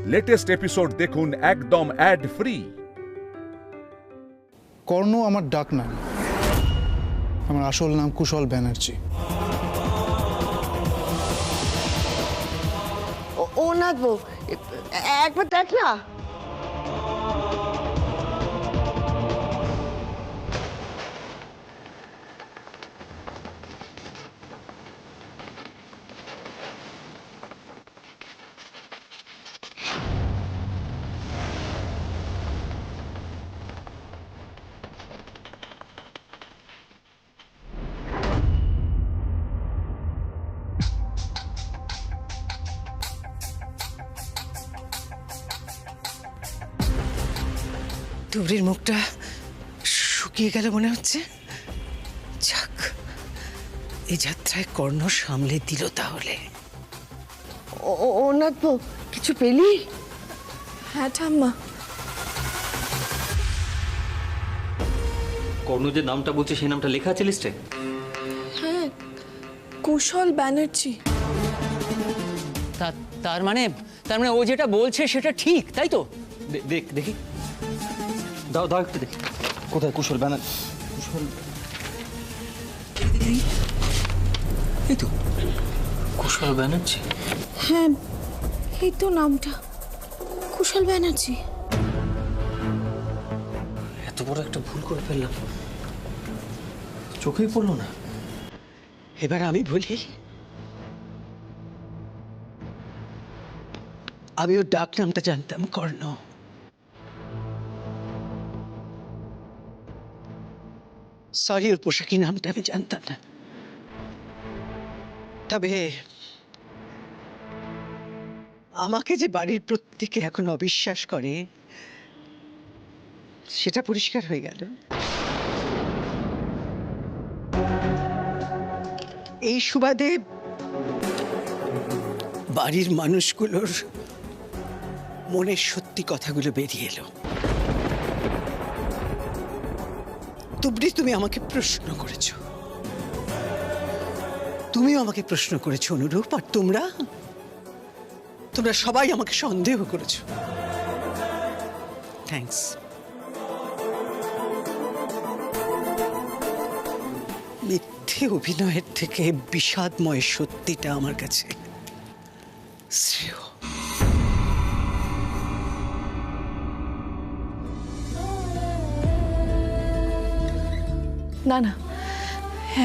Latest episode দেখুন একদম add free. কর্ণ আমার ডাক নাম, আমার আসল নাম কুশল ব্যানার্জি। ও নাচবো, একবার দেখ না। তুবড়ির মুখটা শুকিয়ে গেল মনে হচ্ছে। যাক, এই যাত্রায় কর্ণ সামলে দিল তাহলে। ও নাচবো, কিছু পেলি? হ্যাঁ ঠাম্মা। কর্ণ যে নামটা বলছে সেই নামটা লেখা আছে লিস্টে? হ্যাঁ, কুশল ব্যানার্জি। তার মানে ও যেটা বলছে সেটা ঠিক, তাই তো? দেখি, দাও একটু দেখি। কোথায় কুশল ব্যানার্জি? কুশল, এই তো কুশল ব্যানার্জি। হ্যাঁ, এই তো নামটা, কুশল ব্যানার্জি। এত বড় একটা ভুল করে ফেললাম, চোখেই পড়লো না। এবার আমি বলি, আমি ওর ডাক নামটা জানতাম কর্ণ। সরি, ওর পোশাকি নামটা আমি জানতাম না। তবে আমাকে যে বাড়ির প্রত্যেকে এখন অবিশ্বাস করে সেটা পরিষ্কার হয়ে গেল। এই সুবাদে বাড়ির মানুষগুলোর মনের সত্যি কথাগুলো বেরিয়ে এলো। তুবড়ি, তুমি আমাকে প্রশ্ন করেছো, তুমিও আমাকে প্রশ্ন করেছো অনুরূপ, আর তোমরা সবাই আমাকে সন্দেহ করেছো। থ্যাঙ্কস। মিথ্যে অভিনয়ের থেকে বিষাদময় সত্যিটা আমার কাছে শ্রেয়। না না,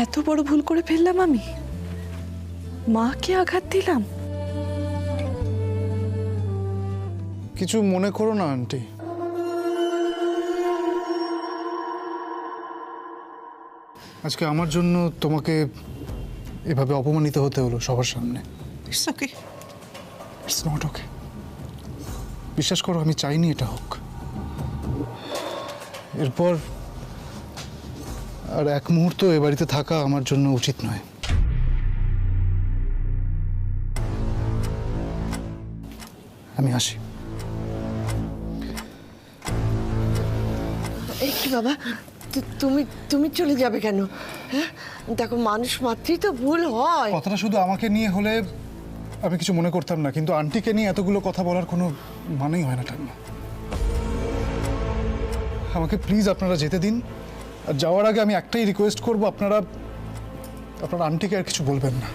এত বড় ভুল করে ফেললাম আমি, মাকে আঘাত দিলাম। কিছু মনে করো না আন্টি, আজকে আমার জন্য তোমাকে এভাবে অপমানিত হতে হলো সবার সামনে। It's okay, it's not okay. বিশ্বাস করো, আমি চাইনি এটা হোক। এরপর আর এক মুহূর্ত এ বাড়িতে থাকা আমার জন্য উচিত নয়। আমি আসি। এই কি বাবা, তুমি চলে যাবে কেন? হ্যাঁ, দেখো মানুষ মাত্রই তো ভুল হয়। কথাটা শুধু আমাকে নিয়ে হলে আমি কিছু মনে করতাম না, কিন্তু আন্টিকে নিয়ে এতগুলো কথা বলার কোনো মানেই হয় না ঠাম্মা। আমাকে প্লিজ আপনারা যেতে দিন। আর যাওয়ার আগে আমি একটাই রিকোয়েস্ট করব, আপনারা আন্টিকে আর কিছু বলবেন না।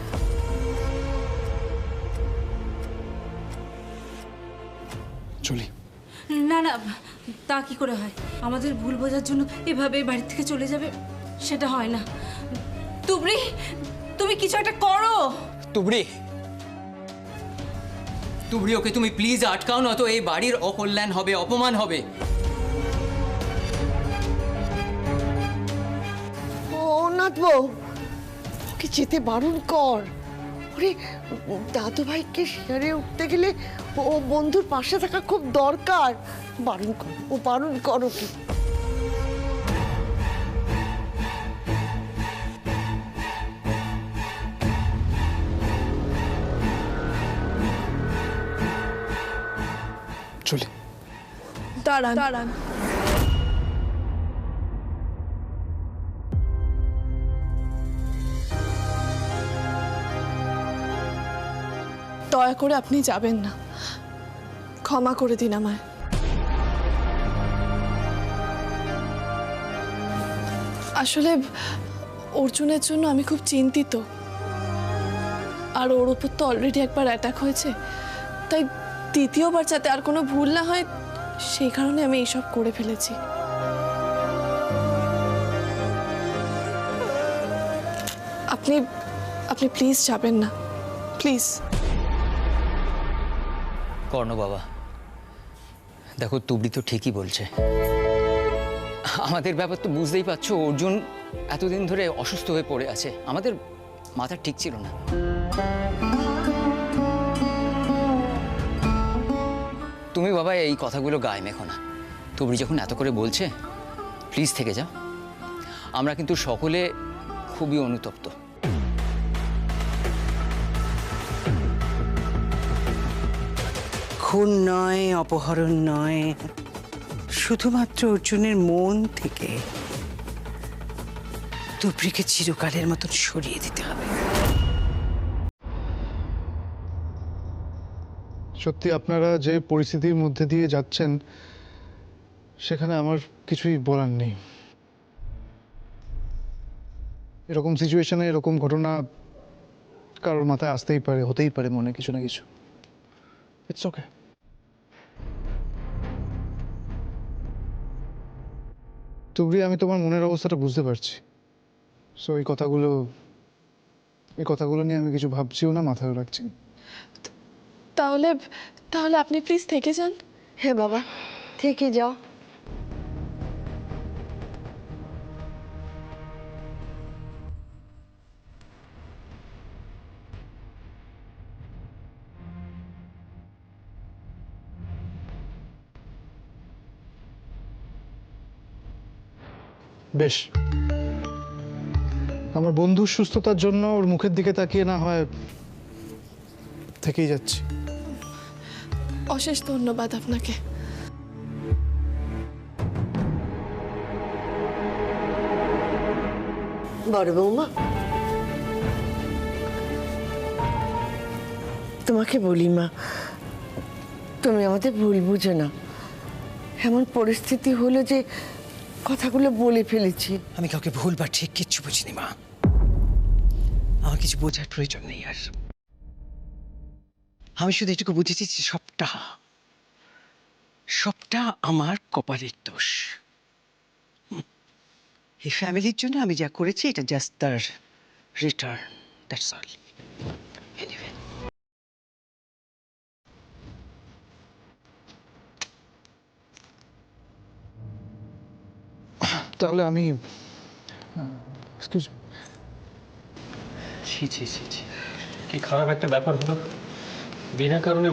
চলি। না না, তা কি করে হয়? আমাদের ভুল বোঝার জন্য এভাবে বাড়ি থেকে চলে যাবে, সেটা হয় না। তুবড়ি, তুমি কিছু একটা করো। তুবড়ি, ওকে তুমি প্লিজ আটকাও না তো, এই বাড়ির অকল্যাণ হবে, অপমান হবে। ও নাচবো, ওকে যেতে বারণ কর। ওরে, দাদু ভাইকে শেয়ারে উঠতে গেলে ও বন্ধুর পাশে থাকা খুব দরকার। বারণ কর ওকে। চলি। দাঁড়ান। দয়া করে আপনি যাবেন না। ক্ষমা করে দিন আমায়। আসলে অর্জুনের জন্য আমি খুব চিন্তিত, আর ওর উপর তো অলরেডি একবার অ্যাটাক হয়েছে, তাই দ্বিতীয়বার যাতে আর কোনো ভুল না হয় সেই কারণে আমি এইসব করে ফেলেছি। আপনি আপনি প্লিজ যাবেন না, প্লিজ। কর্ণ বাবা, দেখো তুবড়ি তো ঠিকই বলছে। আমাদের ব্যাপার তো বুঝতেই পারছো, অর্জুন এতদিন ধরে অসুস্থ হয়ে পড়ে আছে, আমাদের মাথা ঠিক ছিল না। তুমি বাবা এই কথাগুলো গায়ে মেখো না। তুবড়ি যখন এত করে বলছে, প্লিজ থেকে যাও। আমরা কিন্তু সকলে খুবই অনুতপ্ত। খুন নয়, অপহরণ নয়, শুধুমাত্র অর্জুনের মন থেকে তুবড়িকে চিরকালের মতন সরিয়ে দিতে হবে। সত্যি আপনারা যে পরিস্থিতির মধ্যে দিয়ে যাচ্ছেন সেখানে আমার কিছুই বলার নেই। এরকম সিচুয়েশনে এরকম ঘটনা কারোর মাথায় আসতেই পারে, হতেই পারে মনে কিছু না কিছু। It's okay. তুবড়ি, আমি তোমার মনের অবস্থাটা বুঝতে পারছি। সো এই কথাগুলো নিয়ে আমি কিছু ভাবছিও না, মাথায় রাখছি না। তাহলে তাহলে আপনি প্লিজ থেকে যান। হ্যাঁ বাবা, থেকে যাও। বেশ, আমার বন্ধুর সুস্থতার জন্য ওর মুখের দিকে তাকিয়ে না হয় থেকেই যাচ্ছি। অশেষ ধন্যবাদ আপনাকে। বড় বৌমা, তোমাকে বলি মা, তুমি আমাদের ভুল বুঝো না। এমন পরিস্থিতি হলো যে কথাগুলো বলে ফেলেছি। আমি কাউকে ভুল বা ঠিক কিচ্ছু বুঝিনি মা, আমার কিছু বোঝার প্রয়োজন নেই। আর আমি শুধু এটুকু বুঝেছি যে সবটা আমার কপালের দোষ। এই ফ্যামিলির জন্য আমি যা করেছি এটা জাস্ট তার রিটার্ন, দ্যাটস অল। এনিওয়ে, তাহলে আমি এক্সকিউজ ছি ছি ছি ছি, কি খারাপ একটা ব্যাপার হলো বিনা কারণে।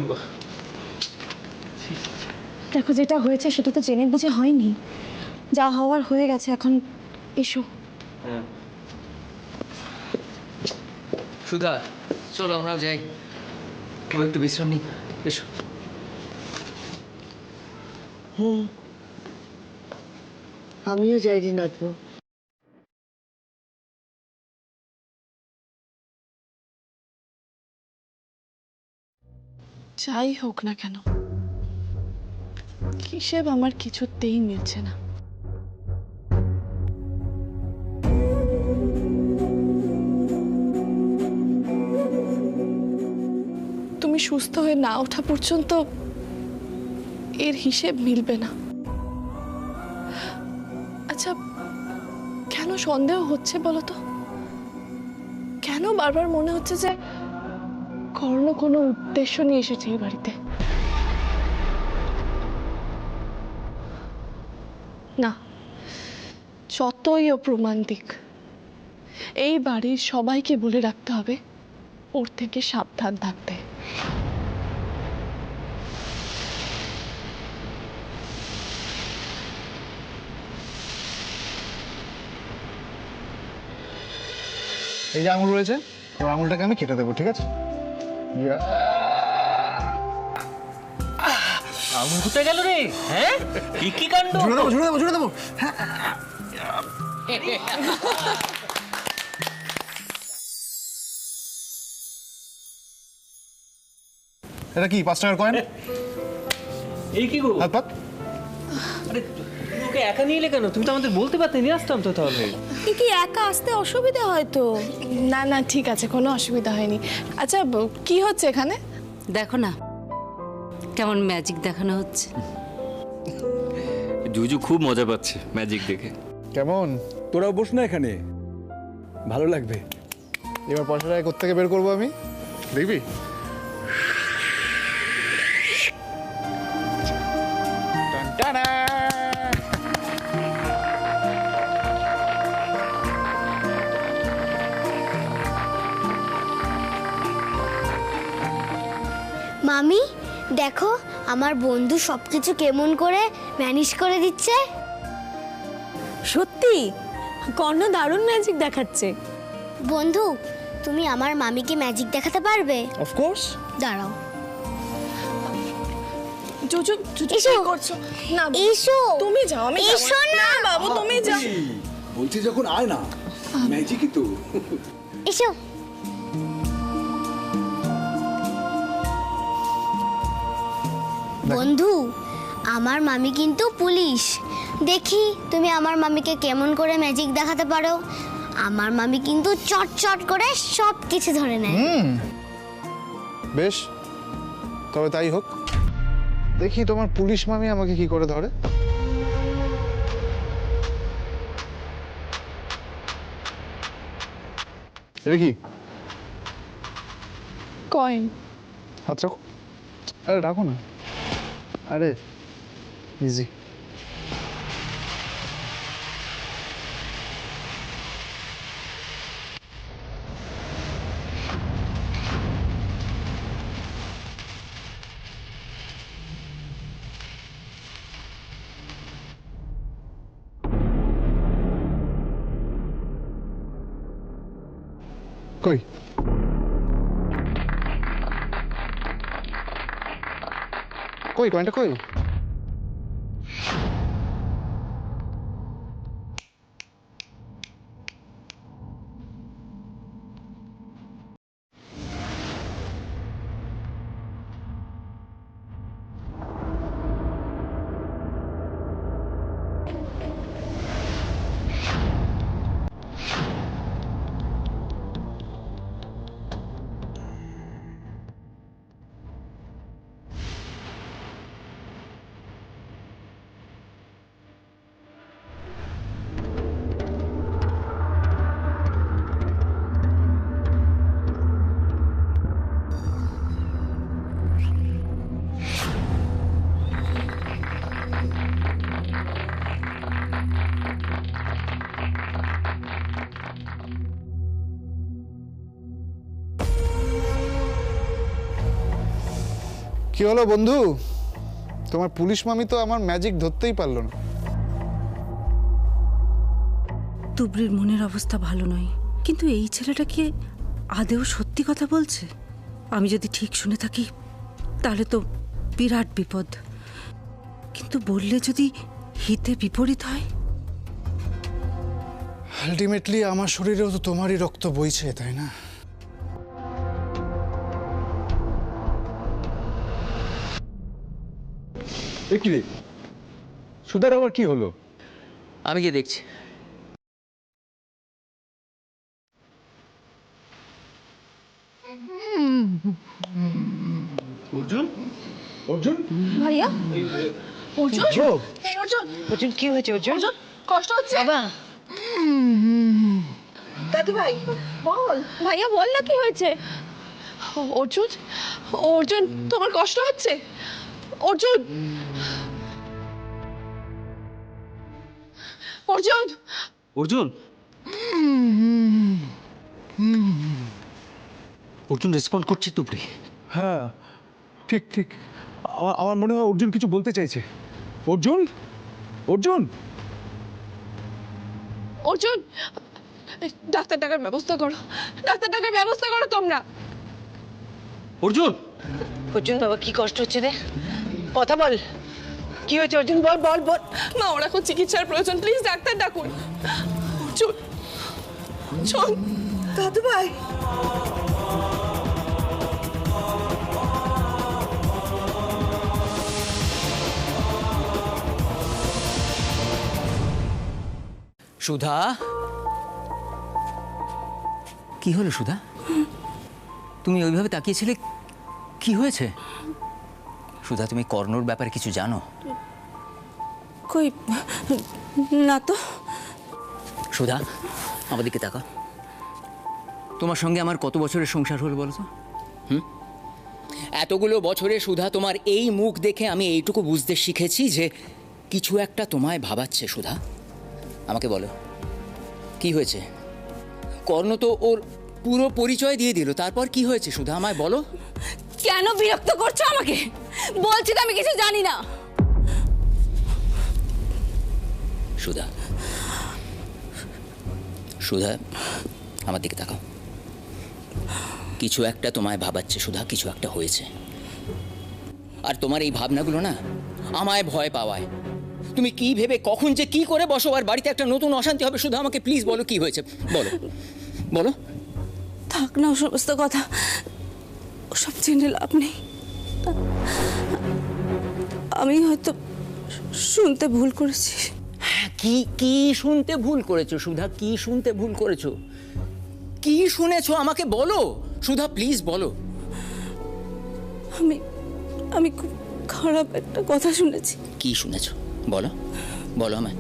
দেখো, যেটা হয়েছে সেটা তো জেনে বুঝে হয়নি, যা হওয়ার হয়ে গেছে। এখন এসো। সুধা, চলো আমরাও যাই, একটু বিশ্রাম নিই। এসো। আমিও যাইনি নাচবো। যাই হোক না কেন, হিসেব আমার কিছুতেই মিলছে না। তুমি সুস্থ হয়ে না ওঠা পর্যন্ত এর হিসেব মিলবে না। আচ্ছা, কেন সন্দেহ হচ্ছে বলো তো? কেন বারবার মনে হচ্ছে যে কর্ণ কোনো উদ্দেশ্য নিয়ে এসেছে এই বাড়িতে? না, যতই ও প্রমাণ দিক, এই বাড়ির সবাইকে বলে রাখতে হবে ওর থেকে সাবধান থাকতে। এই যে আঙুল রয়েছে, ওই আঙুলটাকে আমি কেটে দেবো, ঠিক আছে? আঙুল কোথায় গেল রে? হ্যাঁ, কি কাণ্ড! জুড়ে দেবো। হ্যাঁ, এটা কি 5 টাকার কয়েন? এই কি গো? হাত পাত। আরে তুমি ওকে একা নিয়ে এলে কেন? তুমি তো আমাদের বলতে পারতে, নিয়ে আসতাম তো তাহলে। কি একা আসতে অসুবিধা হয় তো? না না ঠিক আছে, কোনো অসুবিধা হয়নি। আচ্ছা কি হচ্ছে এখানে? দেখো না কেমন ম্যাজিক দেখানো হচ্ছে। জুজু খুব মজা পাচ্ছে ম্যাজিক দেখে। কেমন? তোরাও বস না এখানে, ভালো লাগবে। এবার পয়সাটা কোত্থেকে বের করবো আমি, দেখবি? টানটানা। মামি দেখো আমার বন্ধু সবকিছু কেমন করে ম্যানেজ করে দিচ্ছে। সত্যি কর্ণ দারুণ ম্যাজিক দেখাচ্ছে। বন্ধু তুমি আমার মামিকে ম্যাজিক দেখাতে পারবে? অফকোর্স। দাঁড়াও। জুজু জুজু এসো। কি করছো? না এসো তুমি যাও, আমি যাবো এসো না। না। বাবু তুমি যাও। বলছি যখন আয় না, ম্যাজিকই তো। এসো। বন্ধু আমার মামি কিন্তু পুলিশ, দেখি তুমি আমার মামিকে কেমন করে ম্যাজিক দেখাতে পারো। আমার মামি কিন্তু চট চট করে সব কিছু ধরে নেয়। বেশ, তবে তাই হোক। দেখি তোমার পুলিশ মামি আমাকে কি করে ধরে। এটা কি? কয়েন। হাত রাখো। আরে রাখো না। আরে ইজি। কই? কই কয়েনটা কই? কি হলো বন্ধু, তোমার পুলিশ মামি তো আমার ম্যাজিক ধরতেই পারলো না। তুবড়ির মনের অবস্থা ভালো নয়, কিন্তু এই ছেলেটা কি আদেও সত্যি কথা বলছে? আমি যদি ঠিক শুনে থাকি তাহলে তো বিরাট বিপদ। কিন্তু বললে যদি হিতে বিপরীত হয়? আলটিমেটলি আমার শরীরেও তো তোমারই রক্ত বইছে, তাই না? কি রে সুধার আবার কি হলো? আমি গিয়ে দেখছি। অর্জুন, অর্জুন ভাইয়া অর্জুন, অর্জুন অর্জুন কি হয়েছে? অর্জুন কষ্ট হচ্ছে বাবা। দাদু ভাই বল, ভাইয়া বল না কি হয়েছে। অর্জুন, অর্জুন তোমার কষ্ট হচ্ছে? অর্জুন, অর্জুন, অর্জুন, অর্জুন রেসপন্ড করছে তুবড়ি। হ্যাঁ ঠিক ঠিক, আমার মনে হয় অর্জুন কিছু বলতে চাইছে। অর্জুন, অর্জুন, অর্জুন ডাক্তার টাকার ব্যবস্থা করো, ডাক্তার টাকার ব্যবস্থা করো তোমরা। অর্জুন, অর্জুন বাবা কি কষ্ট হচ্ছে রে? কথা বল, কি হয়েছে অর্জুন? বল বল বল। মা ওর এখন চিকিৎসার প্রয়োজন, প্লিজ ডাক্তার ডাকুন। অর্জুন শোন। দাদু ভাই সুধা, কি হলো সুধা? তুমি ওইভাবে তাকিয়েছিলে, কি হয়েছে? সুধা, তুমি কর্ণর ব্যাপারে কিছু জানো? কই না তো। সুধা, আমার দিকে তাকাও। তোমার সঙ্গে আমার কত বছরের সংসার হলো বলো তো? এতগুলো বছরে সুধা, তোমার এই মুখ দেখে আমি এইটুকু বুঝতে শিখেছি যে কিছু একটা তোমায় ভাবাচ্ছে। সুধা, আমাকে বলো কি হয়েছে? কর্ণ তো ওর পুরো পরিচয় দিয়ে দিল, তারপর কি হয়েছে সুধা, আমায় বলো। কেন বিরক্ত করছো আমাকে? বলছি তো আমি কিছু জানি না। সুধা, সুধা, আমার দিকে তাকাও। কিছু একটা তোমায় ভাবাচ্ছে সুধা, কিছু একটা হয়েছে। আর তোমার এই ভাবনাগুলো না আমায় ভয় পাওয়ায়। তুমি কি ভেবে কখন যে কি করে বসো, আর বাড়িতে একটা নতুন অশান্তি হবে। সুধা, আমাকে প্লিজ বলো কি হয়েছে, বলো বলো। থাক না ও সমস্ত কথা, ওসব জেনে লাভ নেই। আমি হয়তো শুনতে ভুল করেছি। কি কি শুনতে ভুল করেছো সুধা? কি শুনতে ভুল করেছো? কি শুনেছো আমাকে বলো সুধা, প্লিজ বলো। আমি খুব খারাপ একটা কথা শুনেছি। কি শুনেছো বলো, বলো আমায়।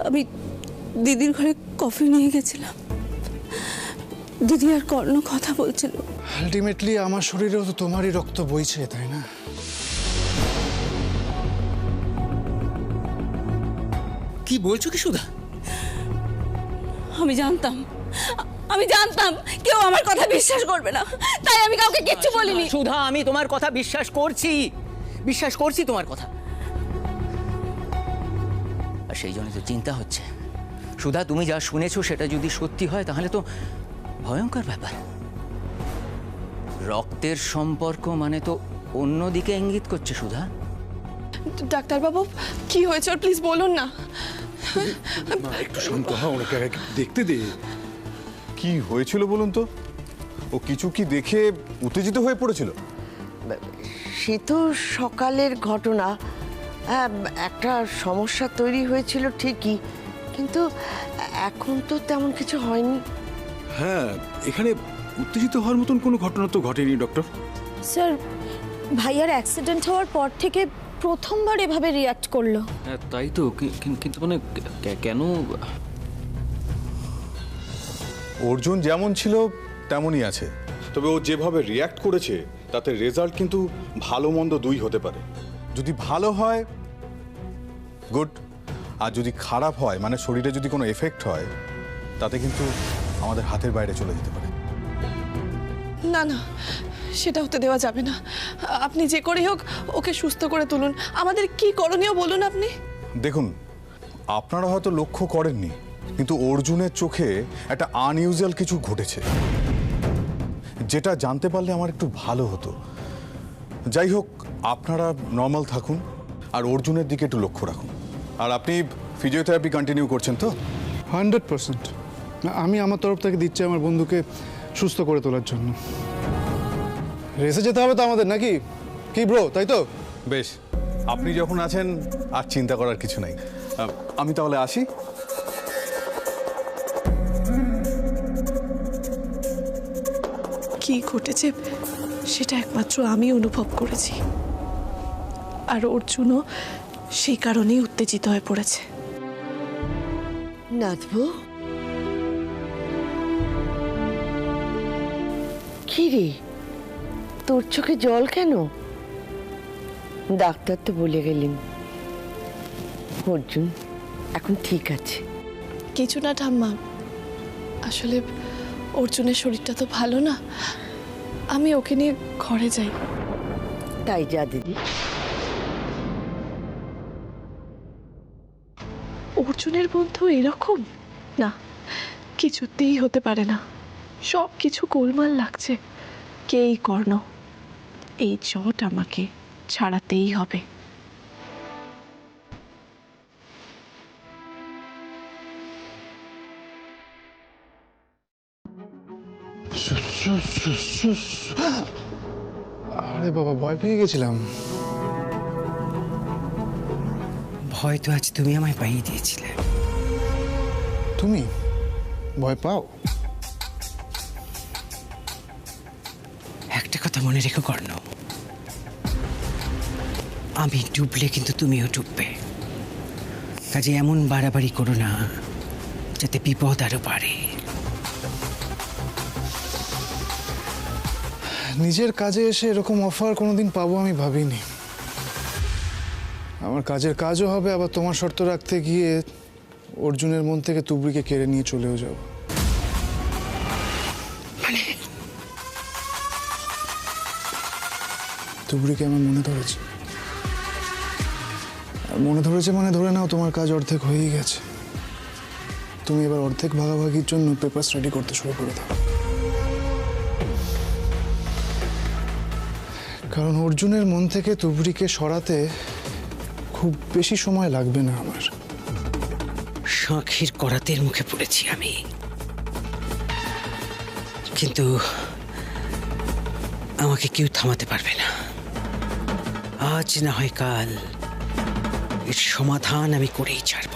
আমি দিদির ঘরে কফি নিয়ে গেছিলাম, দিদি আর কর্ণ কথা বলছিল। আলটিমেটলি আমার শরীরেও তো তোমারই রক্ত বইছে, তাই না? কি বলছো কি সুধা? আমি জানতাম কেউ আমার কথা বিশ্বাস করবে না, তাই আমি কাউকে কিচ্ছু বলিনি। সুধা, আমি তোমার কথা বিশ্বাস করছি তোমার কথা। আর সেই জন্য তো চিন্তা হচ্ছে সুধা, তুমি যা শুনেছো সেটা যদি সত্যি হয় তাহলে তো ভয়ঙ্কর ব্যাপার। রক্তের সম্পর্ক মানে তো অন্যদিকে ইঙ্গিত করছে সুধা। ডাক্তারবাবু, কি হয়েছে ওর প্লিজ বলুন না। একটু শান্ত হও, ওনাকে দেখতে দে। কি হয়েছিল বলুন তো? ও কিছু কি দেখে উত্তেজিত হয়ে পড়েছিল? সে তো সকালের ঘটনা। হ্যাঁ, একটা সমস্যা তৈরি হয়েছিল ঠিকই, কিন্তু এখন তো তেমন কিছু হয়নি। হ্যাঁ, এখানে উত্তেজিত হওয়ার মতন কোনো ঘটনা তো ঘটেনি ডক্টর। স্যার, ভাইয়ার অ্যাক্সিডেন্ট হওয়ার পর থেকে প্রথমবার এভাবে রিয়াক্ট করলো। হ্যাঁ তাই তো, কিন্তু মানে কেন? অর্জুন যেমন ছিল তেমনই আছে, তবে ও যেভাবে রিয়্যাক্ট করেছে তাতে রেজাল্ট কিন্তু ভালো মন্দ দুই হতে পারে। যদি ভালো হয় গুড, আর যদি খারাপ হয় মানে শরীরে যদি কোনো এফেক্ট হয় তাতে কিন্তু আমাদের হাতের বাইরে চলে যেতে পারে। না না, সেটা হতে দেওয়া যাবে না। আপনি যে করেই হোক ওকে সুস্থ করে তুলুন। আমাদের কি করণীয় বলুন আপনি। দেখুন, আপনারা হয়তো লক্ষ্য করেননি, কিন্তু অর্জুনের চোখে একটা আনইউজুয়াল কিছু ঘটেছে, যেটা জানতে পারলে আমার একটু ভালো হতো। যাই হোক, আপনারা নর্মাল থাকুন আর অর্জুনের দিকে একটু লক্ষ্য রাখুন। আর আপনি ফিজিওথেরাপি কন্টিনিউ করছেন তো? 100%। আমি আমার তরফ থেকে দিচ্ছি আমার বন্ধুকে সুস্থ করে তোলার জন্য। রেসে যেতে হবে তো আমাদের, নাকি কি ব্রো, তাই তো? বেশ, আপনি যখন আছেন আর চিন্তা করার কিছু নাই। আমি তাহলে আসি। কি ঘটেছে সেটা একমাত্র আমি অনুভব করেছি, আর অর্জুনও সেই কারণেই উত্তেজিত হয়ে পড়েছে। নাচবো? কি রে, তোর চোখে জল কেন? ডাক্তার তো বলে গেলেন অর্জুন এখন ঠিক আছে। কিছু না ঠাম্মা, আসলে অর্জুনের শরীরটা তো ভালো না, আমি ওকে নিয়ে ঘরে যাই। তাই যা দিদি। অর্জুনের বন্ধু এরকম না, কিছুতেই হতে পারে না। সব কিছু গোলমাল লাগছে। কে এই কর্ণ? এই চট আমাকে ছাড়াতেই হবে। আরে বাবা, ভয় পেয়ে গেছিলাম। ভয় তো আজ তুমি আমায় পাইয়ে দিয়েছিলে। তুমি ভয় পাও? একটা কথা মনে রেখো কর্ণ, আমি ডুবলে কিন্তু তুমিও ডুববে। কাজে এমন বাড়াবাড়ি করো না যাতে বিপদ আরো বাড়ে। নিজের কাজে এসে এরকম অফার কোনোদিন পাবো আমি ভাবিনি। আমার কাজের কাজও হবে, আবার তোমার শর্ত রাখতে গিয়ে অর্জুনের মন থেকে তুবড়িকে কেড়ে নিয়ে চলেও যাব। তুবড়িকে আমার মনে ধরেছে, আর মনে ধরেছে মানে ধরে নাও তোমার কাজ অর্ধেক হয়েই গেছে। তুমি এবার অর্ধেক ভাগাভাগির জন্য পেপারস রেডি করতে শুরু করে দাও। কারণ অর্জুনের মন থেকে তুবড়িকে সরাতে খুব বেশি সময় লাগবে না আমার। শাঁখের করাতের মুখে পড়েছি আমি, কিন্তু আমাকে কেউ থামাতে পারবে না। আজ না হয় কাল এর সমাধান আমি করেই ছাড়ব।